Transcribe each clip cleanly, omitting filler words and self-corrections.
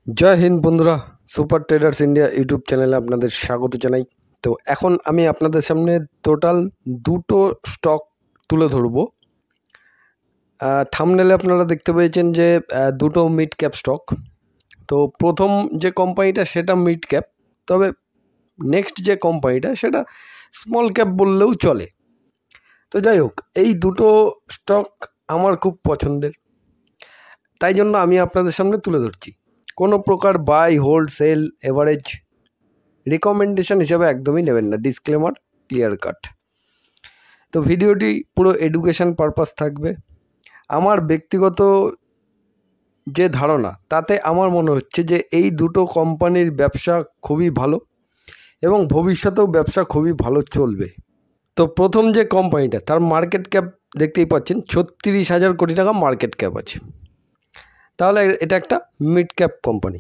জয় হিন্দ বন্ধুরা, super traders India YouTube চ্যানেলে আপনাদের স্বাগত জানাই। তো এখন আমি আপনাদের সামনে টোটাল দুটো স্টক তুলে ধরবো। থাম্বনেলে আপনারা দেখতে পেয়েছেন যে দুটো মিড ক্যাপ স্টক। তো প্রথম যে কোম্পানিটা সেটা মিড ক্যাপ, তবে নেক্সট যে কোম্পানিটা সেটা স্মল ক্যাপ বললেও চলে। তো যাই হোক, এই দুটো স্টক আমার খুব পছন্দের, তাই জন্য আমি আপনাদের সামনে তুলে ধরছি। কোনো প্রকার buy, hold, sell, average recommendation হিসেবে একদমই নেবেন না, ডিসক্লেমার ক্লিয়ার কাট। তো ভিডিওটি পুরো এডুকেশন পারপাস থাকবে। আমার ব্যক্তিগত যে ধারণা, তাতে আমার মনে হচ্ছে যে এই দুটো কোম্পানির ব্যবসা খুবই ভালো এবং ভবিষ্যতেও ব্যবসা খুবই ভালো চলবে। তো প্রথম যে কোম্পানিটা, তার মার্কেট ক্যাপ দেখতেই পাচ্ছেন 36,000 কোটি টাকা মার্কেট ক্যাপ আছে। তাহলে এটা একটা mid cap company.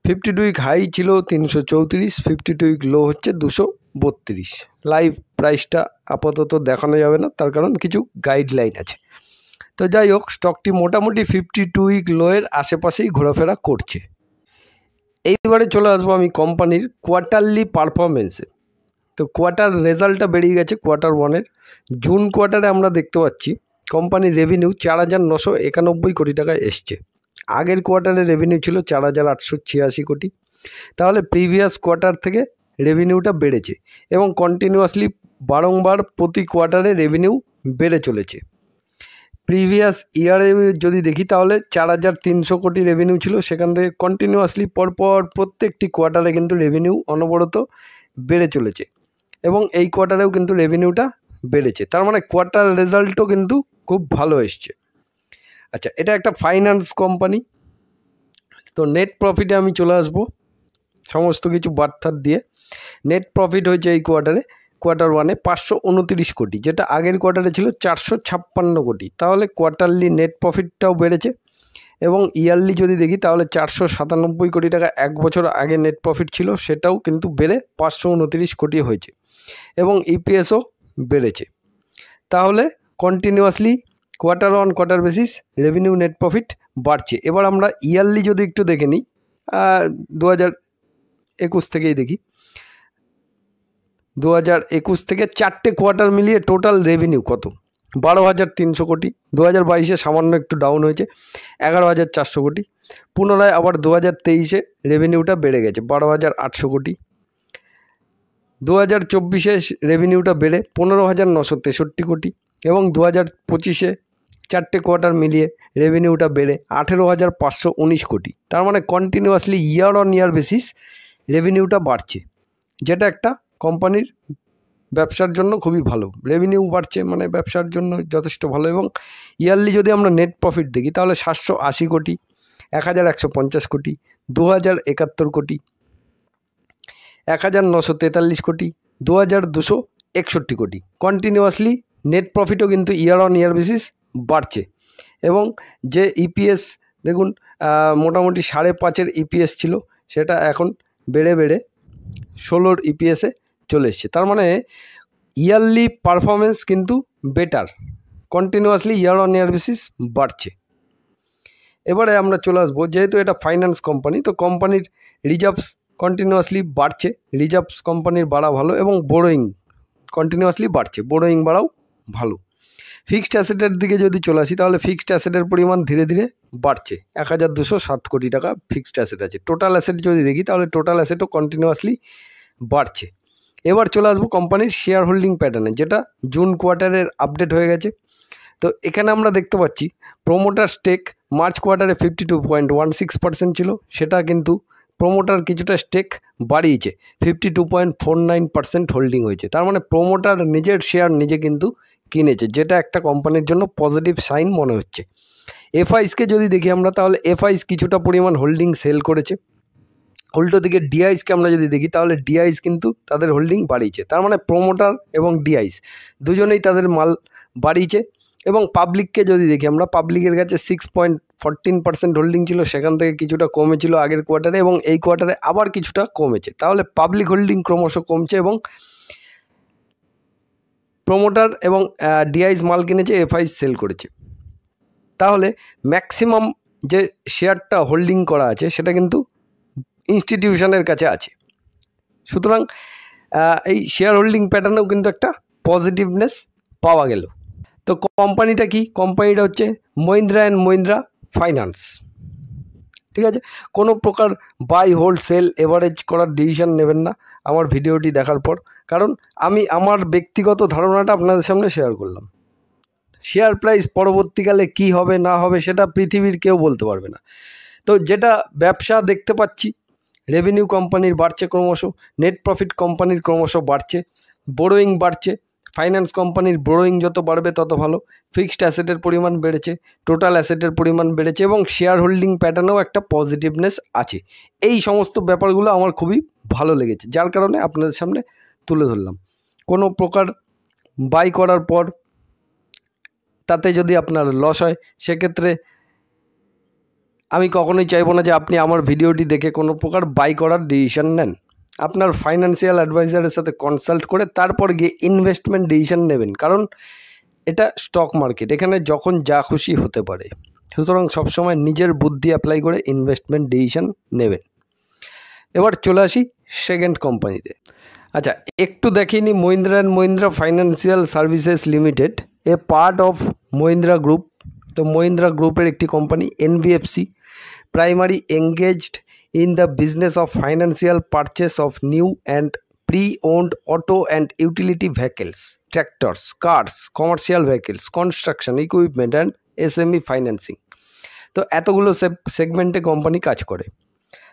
52 week high ছিল 334, 52 উইক লো হচ্ছে 232। লাইভ প্রাইসটা আপাতত দেখানো যাবে না, তার কারণ কিছু গাইডলাইন আছে। তো যাই হোক, স্টকটি মোটামুটি 52 উইক লোয়ের আশেপাশেই ঘোরাফেরা করছে। এইবারে চলে আসবো আমি কোম্পানির কোয়ার্টারলি পারফরমেন্সে। তো কোয়ার্টার রেজাল্টটা বেরিয়ে গেছে কোয়ার্টার ওয়ানের। জুন কোয়ার্টারে আমরা দেখতে পাচ্ছি কোম্পানির রেভিনিউ 4,991 কোটি টাকায় এসছে। আগের কোয়ার্টারে রেভিনিউ ছিল 4,886 কোটি। তাহলে প্রিভিয়াস কোয়ার্টার থেকে রেভিনিউটা বেড়েছে এবং কন্টিনিউয়াসলি বারংবার প্রতি কোয়ার্টারে রেভিনিউ বেড়ে চলেছে। প্রিভিয়াস ইয়ারে যদি দেখি তাহলে 4,300 কোটি রেভিনিউ ছিল, সেখান থেকে কন্টিনিউয়াসলি পরপর প্রত্যেকটি কোয়ার্টারে কিন্তু রেভিনিউ অনবরত বেড়ে চলেছে এবং এই কোয়ার্টারেও কিন্তু রেভিনিউটা বেড়েছে। তার মানে কোয়ার্টার রেজাল্টও কিন্তু খুব ভালো এসছে। আচ্ছা, এটা একটা ফাইন্যান্স কোম্পানি। তো নেট প্রফিটে আমি চলে আসবো সমস্ত কিছু বার্তার দিয়ে। নেট প্রফিট হয়েছে এই কোয়ার্টার ওয়ানে 529 কোটি, যেটা আগের কোয়ার্টারে ছিল 456 কোটি। তাহলে কোয়ার্টারলি নেট প্রফিটটাও বেড়েছে এবং ইয়ারলি যদি দেখি তাহলে 497 কোটি টাকা এক বছর আগে নেট প্রফিট ছিল, সেটাও কিন্তু বেড়ে 529 কোটি হয়েছে এবং ইপিএসও বেড়েছে। তাহলে continuously quarter on quarter basis revenue, net profit বাড়ছে। এবার আমরা ইয়ারলি যদি একটু দেখে নিই, 2021 থেকেই দেখি। 2021 থেকে 4টে কোয়ার্টার মিলিয়ে টোটাল রেভিনিউ কত? 12,300 কোটি। 2022-এ সামান্য একটু ডাউন হয়েছে, 11,400 কোটি। পুনরায় আবার 2023-এ রেভিনিউটা বেড়ে গেছে 12,800 কোটি। 2024-এ রেভিনিউটা বেড়ে 15,963 কোটি এবং 2025-এ 4টে কোয়ার্টার মিলিয়ে রেভিনিউটা বেড়ে 18,519 কোটি। তার মানে continuously year on year basis রেভিনিউটা বাড়ছে, যেটা একটা কোম্পানির ব্যবসার জন্য খুবই ভালো। রেভিনিউ বাড়ছে মানে ব্যবসার জন্য যথেষ্ট ভালো। এবং ইয়ারলি যদি আমরা নেট প্রফিট দেখি তাহলে 780 কোটি, 1,150 কোটি, 2,071 কোটি, 1,943 কোটি, 2,261 কোটি। কন্টিনিউয়াসলি নেট প্রফিটও কিন্তু ইয়ার অন ইয়ার বেসিস বাড়ছে এবং যে ইপিএস দেখুন, মোটামুটি 5.5-এর ইপিএস ছিল, সেটা এখন বেড়ে 16-র ইপিএসে চলে এসছে। তার মানে ইয়ারলি পারফরমেন্স কিন্তু better, continuously year on year basis বাড়ছে। এবারে আমরা চলে আসবো, যেহেতু এটা ফাইন্যান্স কোম্পানি, তো কোম্পানির রিজার্ভস কন্টিনিউয়াসলি বাড়ছে। রিজার্ভস কোম্পানির বাড়া ভালো এবং বোরোয়িং কন্টিনিউয়াসলি বাড়ছে, বোরোয়িং বাড়াও ভালো। ফিক্সড অ্যাসেটের দিকে যদি চলে আসি তাহলে ফিক্সড অ্যাসেটের পরিমাণ ধীরে ধীরে বাড়ছে। 1,207 কোটি টাকা ফিক্সড অ্যাসেট আছে। টোটাল অ্যাসেট যদি দেখি তাহলে টোটাল অ্যাসেটও কন্টিনিউয়াসলি বাড়ছে। এবার চলে আসবো কোম্পানির শেয়ার হোল্ডিং প্যাটার্নে, যেটা জুন কোয়ার্টারের আপডেট হয়ে গেছে। তো এখানে আমরা দেখতে পাচ্ছি প্রোমোটার স্টেক মার্চ কোয়ার্টারে 52.16% ছিল, সেটা কিন্তু প্রোমোটার কিছুটা স্টেক বাড়িয়েছে, 52.49% হোল্ডিং হয়েছে। তার মানে প্রোমোটার নিজের শেয়ার নিজে কিন্তু কিনেছে, যেটা একটা কোম্পানির জন্য পজিটিভ সাইন মনে হচ্ছে। এফআইসকে যদি দেখি আমরা তাহলে এফআইস কিছুটা পরিমাণ হোল্ডিং সেল করেছে। উল্টো দিকে ডিআইসকে আমরা যদি দেখি তাহলে ডিআইস কিন্তু তাদের হোল্ডিং বাড়িয়েছে। তার মানে প্রোমোটার এবং ডিআইস দুজনেই তাদের মাল বাড়িয়েছে। এবং পাবলিককে যদি দেখি আমরা, পাবলিকের কাছে 6.14% হোল্ডিং ছিল, সেখান থেকে কিছুটা কমেছিল আগের কোয়ার্টারে এবং এই কোয়ার্টারে আবার কিছুটা কমেছে। তাহলে পাবলিক হোল্ডিং ক্রমশ কমছে এবং প্রোমোটার এবং ডিআইস মাল কিনেছে, এফআইস সেল করেছে। তাহলে ম্যাক্সিমাম যে শেয়ারটা হোল্ডিং করা আছে সেটা কিন্তু ইনস্টিটিউশনের কাছে আছে। সুতরাং এই শেয়ার হোল্ডিং প্যাটার্নেও কিন্তু একটা পজিটিভনেস পাওয়া গেল। তো কোম্পানিটা কি? কোম্পানিটা হচ্ছে মহিন্দ্রা অ্যান্ড মহিন্দ্রা ফাইন্যান্স। ঠিক আছে, কোনো প্রকার বাই হোল্ড সেল এভারেজ করার ডিসিশন নেবেন না আমার ভিডিওটি দেখার পর, কারণ আমি আমার ব্যক্তিগত ধারণাটা আপনাদের সামনে শেয়ার করলাম। শেয়ার প্রাইস পরবর্তীকালে কি হবে না হবে সেটা পৃথিবীর কেউ বলতে পারবে না। তো যেটা ব্যবসা দেখতে পাচ্ছি, রেভিনিউ কোম্পানির বাড়ছে ক্রমশ, নেট প্রফিট কোম্পানির ক্রমশ বাড়ছে, বোরোয়িং বাড়ছে, ফাইন্যান্স কোম্পানির বোরোয়িং যত বাড়বে তত ভালো, ফিক্সড অ্যাসেটের পরিমাণ বেড়েছে, টোটাল অ্যাসেটের পরিমাণ বেড়েছে এবং শেয়ার হোল্ডিং প্যাটার্নেও একটা পজিটিভনেস আছে। এই সমস্ত ব্যাপারগুলো আমার খুবই ভালো লেগেছে, যার কারণে আপনাদের সামনে তুলে ধরলাম। কোনো প্রকার বাই করার পর তাতে যদি আপনার লস হয়, সেক্ষেত্রে আমি কখনোই চাইবো না যে আপনি আমার ভিডিওটি দেখে কোনো প্রকার বাই করার ডিসিশন নেন। আপনার ফাইন্যান্সিয়াল অ্যাডভাইজারের সাথে কনসাল্ট করে তারপর গিয়ে ইনভেস্টমেন্ট ডিসিশন নেবেন, কারণ এটা স্টক মার্কেট, এখানে যখন যা খুশি হতে পারে। সুতরাং সবসময় নিজের বুদ্ধি অ্যাপ্লাই করে ইনভেস্টমেন্ট ডিসিশন নেবেন। এবার চলে আসি সেকেন্ড কোম্পানিতে। আচ্ছা, একটু দেখিনি Mahindra and Mahindra financial services limited, A part of Mahindra group. তো মহিন্দ্রা গ্রুপের একটি company NBFC, primary engaged in the business of financial purchase of new and pre-owned auto and utility vehicles, tractors, cars, commercial vehicles, construction equipment and SME financing। তো এতগুলো সেগমেন্টে company কাজ করে।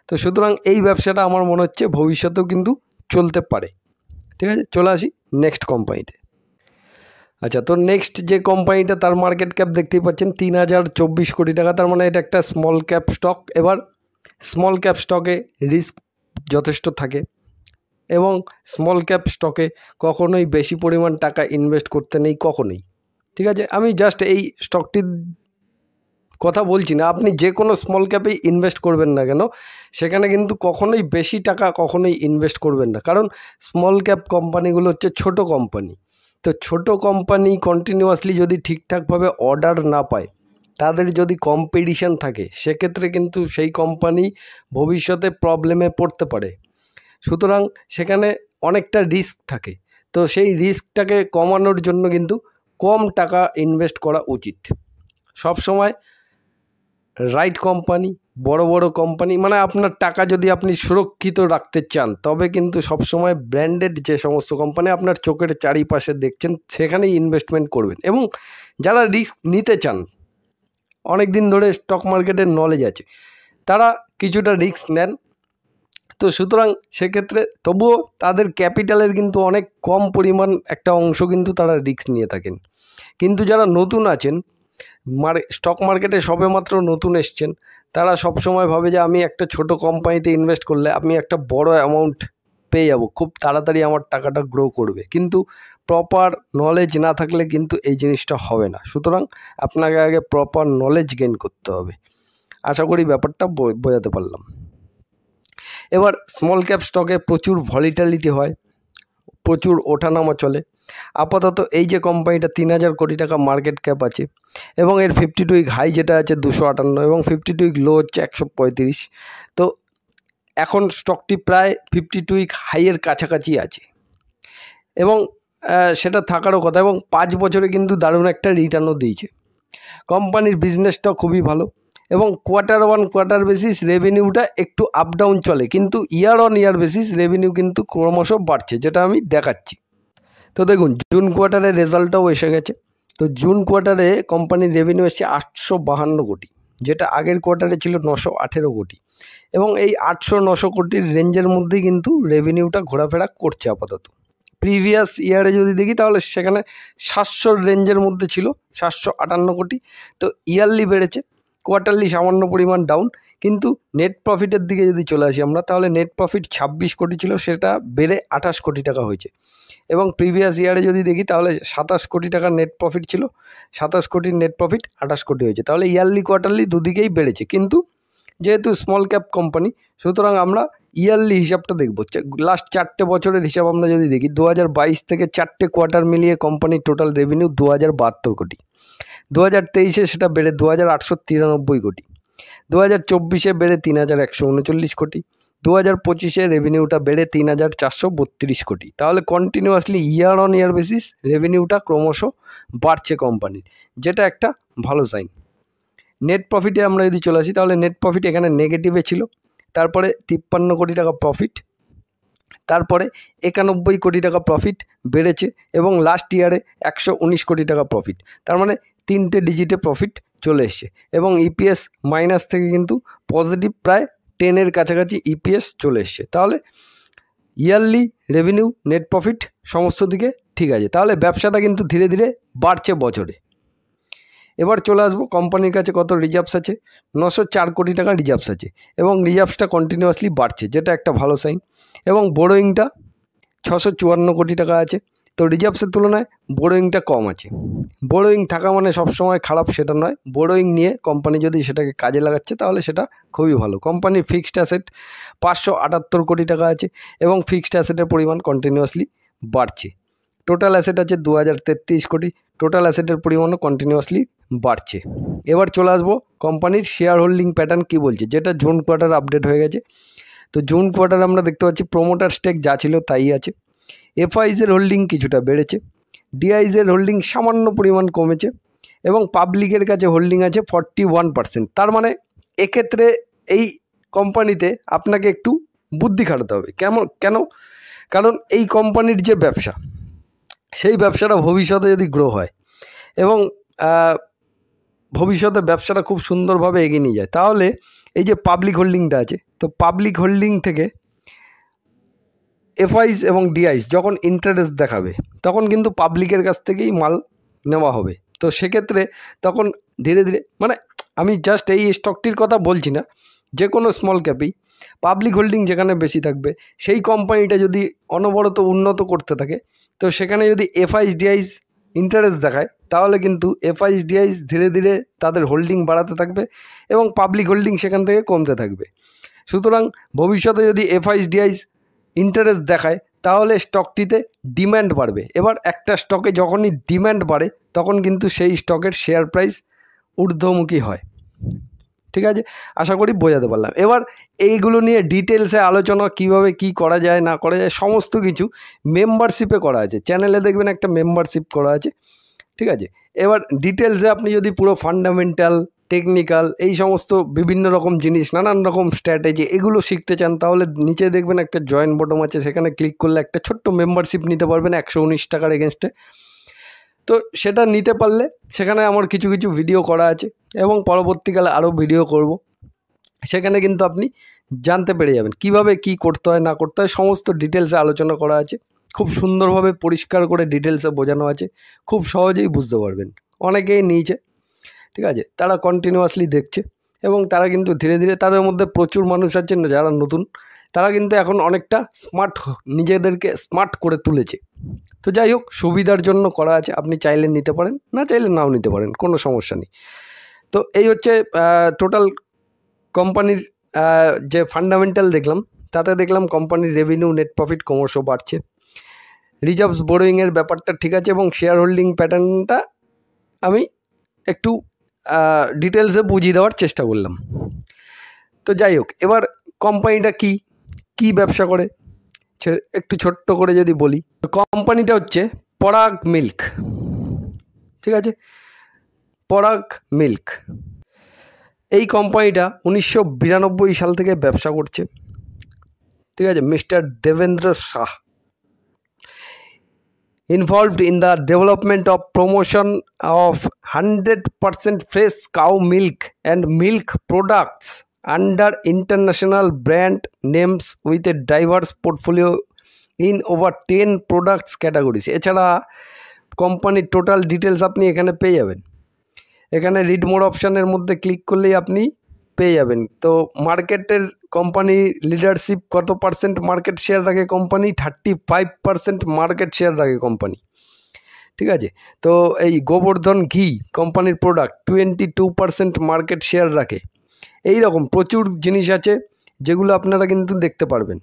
তো সুতরাং এই ব্যবসাটা আমার মনে হচ্ছে ভবিষ্যতেও কিন্তু চলতে পারে। ঠিক আছে, চলে আসি নেক্সট কোম্পানিতে। আচ্ছা, তো নেক্সট যে কোম্পানিটা, তার মার্কেট ক্যাপ দেখতেই পাচ্ছেন 3024 কোটি টাকা। তার মানে এটা একটা স্মল ক্যাপ স্টক। এবার স্মল ক্যাপ স্টকে রিস্ক যথেষ্ট থাকে এবং স্মল ক্যাপ স্টকে কখনোই বেশি পরিমাণ টাকা ইনভেস্ট করতে নেই, কখনোই। ঠিক আছে, আমি জাস্ট এই স্টকটির কথা বলছি না, আপনি যে কোনো স্মল ক্যাপেই ইনভেস্ট করবেন না কেন, সেখানে কিন্তু কখনোই বেশি টাকা কখনোই ইনভেস্ট করবেন না, কারণ স্মল ক্যাপ কোম্পানিগুলো হচ্ছে ছোট কোম্পানি। তো ছোট কোম্পানি কন্টিনিউয়াসলি যদি ঠিকঠাকভাবে অর্ডার না পায়, তাদের যদি কম্পিটিশন থাকে, সেক্ষেত্রে কিন্তু সেই কোম্পানি ভবিষ্যতে প্রবলেমে পড়তে পারে। সুতরাং সেখানে অনেকটা রিস্ক থাকে। তো সেই রিস্কটাকে কমানোর জন্য কিন্তু কম টাকা ইনভেস্ট করা উচিত। সব সময় রাইট কোম্পানি, বড় বড় কোম্পানি, মানে আপনার টাকা যদি আপনি সুরক্ষিত রাখতে চান, তবে কিন্তু সবসময় ব্র্যান্ডেড যে সমস্ত কোম্পানি আপনার চোখের চারিপাশে দেখছেন, সেখানেই ইনভেস্টমেন্ট করবেন। এবং যারা রিস্ক নিতে চান, অনেক দিন ধরে স্টক মার্কেটের নলেজ আছে, তারা কিছুটা রিস্ক নেন। তো সুতরাং সেক্ষেত্রে তবুও তাদের ক্যাপিটালের কিন্তু অনেক কম পরিমাণ একটা অংশ কিন্তু তারা রিস্ক নিয়ে থাকেন। কিন্তু যারা নতুন আছেন, স্টক মার্কেটে সবেমাত্র নতুন এসছেন, তারা সবসময় ভাবে যে আমি একটা ছোট কোম্পানিতে ইনভেস্ট করলে আমি একটা বড় অ্যামাউন্ট পেয়ে যাব, খুব তাড়াতাড়ি আমার টাকাটা গ্রো করবে। কিন্তু প্রপার নলেজ না থাকলে কিন্তু এই জিনিসটা হবে না। সুতরাং আপনাকে আগে প্রপার নলেজ গেইন করতে হবে। আশা করি ব্যাপারটা বোঝাতে পারলাম। এবার স্মল ক্যাপ স্টকে প্রচুর ভলিটালিটি হয়, প্রচুর ওঠানামা চলে। আপাতত এই যে কোম্পানিটা 3000 কোটি টাকা মার্কেট ক্যাপ আছে এবং এর 52 উইক হাই যেটা আছে 258 এবং 52 উইক লো হচ্ছে 135। তো এখন স্টকটি প্রায় 52 উইক হাইয়ের কাছাকাছি আছে এবং সেটা থাকারও কথা, এবং 5 বছরে কিন্তু দারুণ একটা রিটার্নও দিয়েছে। কোম্পানির বিজনেসটা খুবই ভালো এবং কোয়ার্টার ওয়ান কোয়ার্টার বেসিস রেভিনিউটা একটু আপ ডাউন চলে, কিন্তু ইয়ার অন ইয়ার বেসিস রেভিনিউ কিন্তু ক্রমশ বাড়ছে, যেটা আমি দেখাচ্ছি। তো দেখুন, জুন কোয়ার্টারের রেজাল্টটাও এসে গেছে। তো জুন কোয়ার্টারে কোম্পানির রেভিনিউ এসেছে 852 কোটি, যেটা আগের কোয়ার্টারে ছিল 918 কোটি, এবং এই 800-900 কোটির রেঞ্জের মধ্যেই কিন্তু রেভিনিউটা ঘোরাফেরা করছে আপাতত। প্রিভিয়াস ইয়ারে যদি দেখি তাহলে সেখানে 700 রেঞ্জের মধ্যে ছিল, 758 কোটি। তো ইয়ারলি বেড়েছে, কোয়ার্টারলি সামান্য পরিমাণ ডাউন। কিন্তু নেট প্রফিটের দিকে যদি চলে আসি আমরা, তাহলে নেট প্রফিট 26 কোটি ছিল, সেটা বেড়ে 28 কোটি টাকা হয়েছে। এবং প্রিভিয়াস ইয়ারে যদি দেখি তাহলে 27 কোটি টাকার নেট প্রফিট ছিল, 27 কোটির নেট প্রফিট 28 কোটি হয়েছে। তাহলে ইয়ারলি কোয়ার্টারলি দুদিকেই বেড়েছে। কিন্তু যেহেতু স্মল ক্যাপ কোম্পানি, সুতরাং আমরা ইয়ারলি হিসাবটা দেখব। লাস্ট 4টে বছরের হিসাব আমরা যদি দেখি, 2022 থেকে 4টে কোয়ার্টার মিলিয়ে কোম্পানির টোটাল রেভিনিউ 2072 কোটি। 2023-এ সেটা বেড়ে 2893 কোটি। 2024-এ বেড়ে 3,139 কোটি, 2025-এ রেভিনিউটা বেড়ে 3,432 কোটি। তাহলে continuously year on year basis রেভিনিউটা ক্রমশ বাড়ছে কোম্পানির, যেটা একটা ভালো সাইন। নেট প্রফিটে আমরা যদি চলে আসি, তাহলে নেট প্রফিট এখানে নেগেটিভে ছিল, তারপরে 53 কোটি টাকা প্রফিট, তারপরে 91 কোটি টাকা প্রফিট বেড়েছে, এবং লাস্ট ইয়ারে 119 কোটি টাকা প্রফিট। তার মানে 3টে ডিজিটে প্রফিট চলে এসছে, এবং ইপিএস মাইনাস থেকে কিন্তু পজিটিভ প্রায় 10-এর কাছাকাছি ইপিএস চলে এসছে। তাহলে ইয়ারলি রেভিনিউ, নেট প্রফিট সমস্ত দিকে ঠিক আছে। তাহলে ব্যবসাটা কিন্তু ধীরে ধীরে বাড়ছে বছরে। এবার চলে আসবো কোম্পানির কাছে কত রিজার্ভস আছে। 904 কোটি টাকা রিজার্ভস আছে, এবং রিজার্ভসটা কন্টিনিউয়াসলি বাড়ছে, যেটা একটা ভালো সাইন। এবং বোরোয়িংটা 654 কোটি টাকা আছে। তো রিজার্ভসের তুলনায় বোরোয়িংটা কম আছে। বোরোয়িং থাকা মানে সবসময় খারাপ সেটা নয়, বোরোয়িং নিয়ে কোম্পানি যদি সেটাকে কাজে লাগাচ্ছে তাহলে সেটা খুবই ভালো। কোম্পানির ফিক্সড অ্যাসেট 578 কোটি টাকা আছে, এবং ফিক্সড অ্যাসেটের পরিমাণ কন্টিনিউয়াসলি বাড়ছে। টোটাল অ্যাসেট আছে 2033 কোটি, টোটাল অ্যাসেটের পরিমাণও কন্টিনিউয়াসলি বাড়ছে। এবার চলে আসবো কোম্পানির শেয়ার হোল্ডিং প্যাটার্ন কী বলছে, যেটা জুন কোয়ার্টার আপডেট হয়ে গেছে। তো জুন কোয়ার্টার আমরা দেখতে পাচ্ছি প্রোমোটার স্টেক যা ছিল তাই আছে। এফআইজের হোল্ডিং কিছুটা বেড়েছে, ডিআইজের হোল্ডিং সামান্য পরিমাণ কমেছে, এবং পাবলিকের কাছে হোল্ডিং আছে 41%। তার মানে এক্ষেত্রে এই কোম্পানিতে আপনাকে একটু বুদ্ধি খাটাতে হবে। কেন? কারণ এই কোম্পানির যে ব্যবসা, সেই ব্যবসাটা ভবিষ্যতে যদি গ্রো হয় এবং ভবিষ্যতে ব্যবসাটা খুব সুন্দরভাবে এগিয়ে নিয়ে যায়, তাহলে এই যে পাবলিক হোল্ডিংটা আছে, তো পাবলিক হোল্ডিং থেকে এফআইস এবং ডিআইস যখন ইন্টারেস্ট দেখাবে তখন কিন্তু পাবলিকের কাছ থেকেই মাল নেওয়া হবে। তো সেক্ষেত্রে তখন ধীরে ধীরে, মানে আমি জাস্ট এই স্টকটির কথা বলছি না, যে কোনো স্মল ক্যাপেই পাবলিক হোল্ডিং যেখানে বেশি থাকবে সেই কোম্পানিটা যদি অনবরত উন্নত করতে থাকে, তো সেখানে যদি এফআইস ডিআইস ইন্টারেস্ট দেখায় তাহলে কিন্তু এফআইস ডিআইস ধীরে ধীরে তাদের হোল্ডিং বাড়াতে থাকবে এবং পাবলিক হোল্ডিং সেখান থেকে কমতে থাকবে। সুতরাং ভবিষ্যতে যদি এফআইস ডিআইস ইন্টারেস্ট দেখায় তাহলে স্টকটিতে ডিম্যান্ড বাড়বে। এবার একটা স্টকে যখনই ডিম্যান্ড বাড়ে তখন কিন্তু সেই স্টকের শেয়ার প্রাইস ঊর্ধ্বমুখী হয়। ঠিক আছে, আশা করি বোঝাতে পারলাম। এবার এইগুলো নিয়ে ডিটেলসে আলোচনা, কিভাবে কি করা যায় না করা যায় সমস্ত কিছু মেম্বারশিপে করা আছে, চ্যানেলে দেখবেন একটা মেম্বারশিপ করা আছে। ঠিক আছে, এবার ডিটেলসে আপনি যদি পুরো ফান্ডামেন্টাল, টেকনিক্যাল, এই সমস্ত বিভিন্ন রকম জিনিস, নানান রকম স্ট্র্যাটেজি এগুলো শিখতে চান, তাহলে নিচে দেখবেন একটা জয়েন বটম আছে, সেখানে ক্লিক করলে একটা ছোট্ট মেম্বারশিপ নিতে পারবেন 119 টাকার এগেনস্টে। তো সেটা নিতে পারলে সেখানে আমার কিছু কিছু ভিডিও করা আছে এবং পরবর্তীকালে আরও ভিডিও করব। সেখানে কিন্তু আপনি জানতে পেরে যাবেন কিভাবে কি করতে হয় না করতে হয়, সমস্ত ডিটেলসে আলোচনা করা আছে, খুব সুন্দরভাবে পরিষ্কার করে ডিটেলসে বোঝানো আছে, খুব সহজেই বুঝতে পারবেন। অনেকেই নিয়েছে, ঠিক আছে, তারা কন্টিনিউয়াসলি দেখছে এবং তারা কিন্তু ধীরে ধীরে, তাদের মধ্যে প্রচুর মানুষ আছেন যারা নতুন, তারা কিন্তু এখন অনেকটা স্মার্ট, নিজেদেরকে স্মার্ট করে তুলেছে। তো যাই হোক, সুবিধার জন্য করা আছে, আপনি চাইলে নিতে পারেন, না চাইলে নাও নিতে পারেন, কোনো সমস্যা নেই। তো এই হচ্ছে টোটাল কোম্পানির যে ফান্ডামেন্টাল দেখলাম, তাতে দেখলাম কোম্পানির রেভিনিউ, নেট প্রফিট ক্রমশ বাড়ছে, রিজার্ভস, বোরোয়িংয়ের ব্যাপারটা ঠিক আছে, এবং শেয়ার হোল্ডিং প্যাটার্নটা আমি একটু ডিটেলসে বুঝিয়ে দেওয়ার চেষ্টা করলাম। তো যাই হোক, এবার কোম্পানিটা কি ব্যবসা করে একটু ছোট্ট করে যদি বলি, কোম্পানিটা হচ্ছে পরাগ মিল্ক। ঠিক আছে, পরাগ মিল্ক, এই কোম্পানিটা 1992 সাল থেকে ব্যবসা করছে। ঠিক আছে, mister Devendra Shah involved in the development of promotion of 100% fresh cow milk and milk products under international brand names with a diverse portfolio in over 10 products categories. এছাড়া কোম্পানির টোটাল ডিটেলস আপনি এখানে পেয়ে যাবেন। এখানে রিড মোর অপশানের মধ্যে ক্লিক করলেই আপনি পেয়ে যাবেন। তো মার্কেটের কোম্পানি লিডারশিপ কত পার্সেন্ট মার্কেট শেয়ার রাখে কোম্পানি, 35% মার্কেট শেয়ার রাখে কোম্পানি। ঠিক আছে, তো এই গোবর্ধন ঘি কোম্পানির প্রোডাক্ট 22% মার্কেট শেয়ার রাখে। এই রকম প্রচুর জিনিস আছে যেগুলো আপনারা কিন্তু দেখতে পারবেন।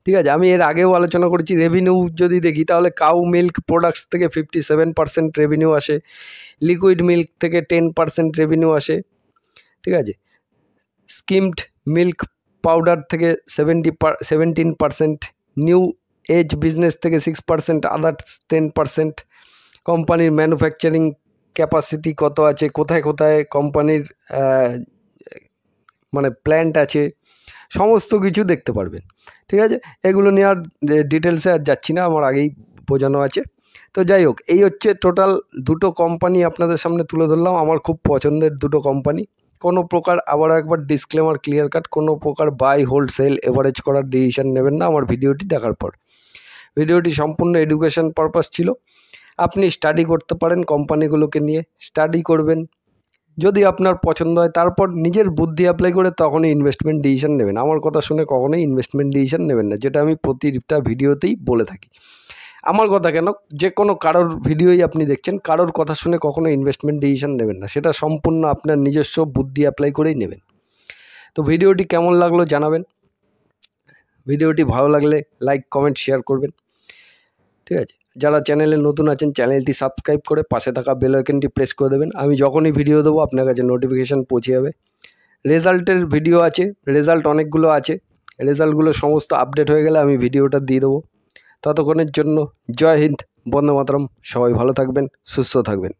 ঠিক আছে, আমি এর আগেও আলোচনা করেছি। রেভিনিউ যদি দেখি তাহলে কাউ মিল্ক প্রোডাক্টস থেকে 57% রেভিনিউ আসে, লিকুইড মিল্ক থেকে 10% রেভিনিউ আসে। ঠিক আছে, স্কিমড মিল্ক পাউডার থেকে 17%, নিউ এজ বিজনেস থেকে 6%, আদার্স 10%, কোম্পানির ম্যানুফ্যাকচারিং ক্যাপাসিটি কত আছে, কোথায় কোথায় কোম্পানির মানে প্ল্যান্ট আছে, সমস্ত কিছু দেখতে পারবেন। ঠিক আছে, এগুলো নিয়ে আর ডিটেলসে আর যাচ্ছি না, আমার আগেই বোঝানো আছে। তো যাই হোক, এই হচ্ছে টোটাল দুটো কোম্পানি আপনাদের সামনে তুলে ধরলাম, আমার খুব পছন্দের দুটো কোম্পানি। কোনো প্রকার, আবার একবার ডিসক্লেমার ক্লিয়ার কাট, কোনো প্রকার বাই হোল্ড সেল এভারেজ করার ডিসিশন নেবেন না আমার ভিডিওটি দেখার পর। ভিডিওটি সম্পূর্ণ এডুকেশন পারপাস ছিল। আপনি স্টাডি করতে পারেন, কোম্পানিগুলোকে নিয়ে স্টাডি করবেন, যদি আপনার পছন্দ হয় তারপর নিজের বুদ্ধি অ্যাপ্লাই করে তখনই ইনভেস্টমেন্ট ডিসিশন নেবেন। আমার কথা শুনে কখনোই ইনভেস্টমেন্ট ডিসিশন নেবেন না, যেটা আমি প্রতিটা ভিডিওতেই বলে থাকি। আমার কথা কেন, যে কোনো কারোর ভিডিওই আপনি দেখছেন, কারোর কথা শুনে কখনো ইনভেস্টমেন্ট ডিসিশন নেবেন না, সেটা সম্পূর্ণ আপনার নিজস্ব বুদ্ধি অ্যাপ্লাই করেই নেবেন। তো ভিডিওটি কেমন লাগলো জানাবেন, ভিডিওটি ভালো লাগলে লাইক কমেন্ট শেয়ার করবেন। ঠিক আছে, যারা চ্যানেলে নতুন আছেন চ্যানেলটি সাবস্ক্রাইব করে পাশে থাকা বেল আইকনটি প্রেস করে দেবেন, আমি যখনই ভিডিও দেবো আপনার কাছে নোটিফিকেশান পৌঁছে যাবে। রেজাল্টের ভিডিও আছে, রেজাল্ট অনেকগুলো আছে, রেজাল্টগুলো সমস্ত আপডেট হয়ে গেলে আমি ভিডিওটা দিয়ে দেবো। ততক্ষণের জন্য জয় হিন্দ, বন্দে মাতরম, সবাই ভালো থাকবেন, সুস্থ থাকবেন।